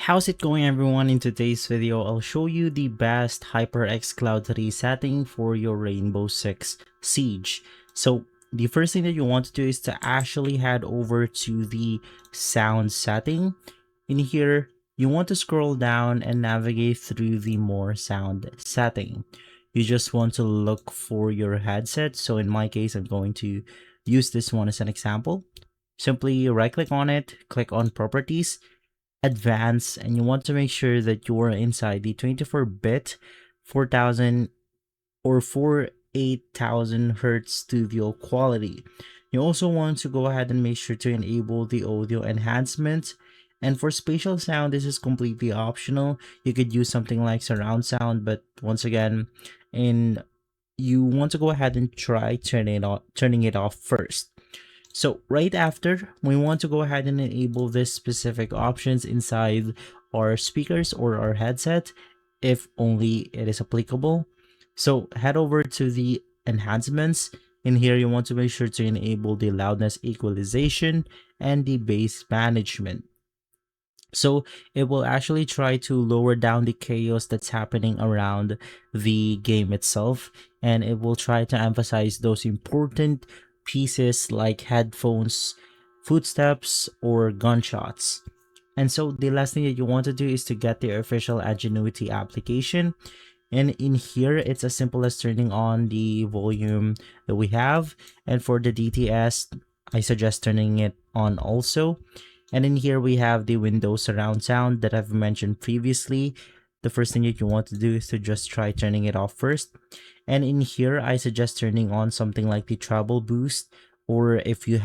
How's it going, everyone? In today's video, I'll show you the best HyperX Cloud 3 setting for your Rainbow Six Siege. So the first thing that you want to do is to actually head over to the sound setting. In here, you want to scroll down and navigate through the more sound setting. You just want to look for your headset. So in my case, I'm going to use this one as an example. Simply right click on it, click on properties, advanced, and you want to make sure that you're inside the 24-bit 4000 or 48,000 hertz studio quality. You also want to go ahead and make sure to enable the audio enhancement. And for spatial sound, this is completely optional. You could use something like surround sound, but once again, you want to go ahead and try turning it off first. So right after, we want to go ahead and enable this specific options inside our speakers or our headset, if only it is applicable. So head over to the enhancements. In here, you want to make sure to enable the loudness equalization and the bass management. So it will actually try to lower down the chaos that's happening around the game itself, and it will try to emphasize those important pieces like headphones, footsteps, or gunshots. And so the last thing that you want to do is to get the official Ingenuity application. And in here, it's as simple as turning on the volume that we have. And for the DTS, I suggest turning it on also. And in here, we have the Windows surround sound that I've mentioned previously. The first thing that you want to do is to just try turning it off first. And in here, I suggest turning on something like the treble boost, or if you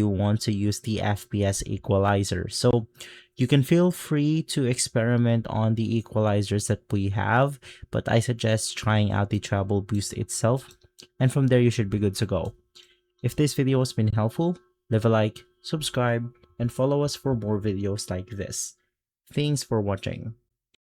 want to use the FPS equalizer. So you can feel free to experiment on the equalizers that we have, but I suggest trying out the treble boost itself. And from there, you should be good to go. If this video has been helpful, leave a like, subscribe, and follow us for more videos like this. Thanks for watching.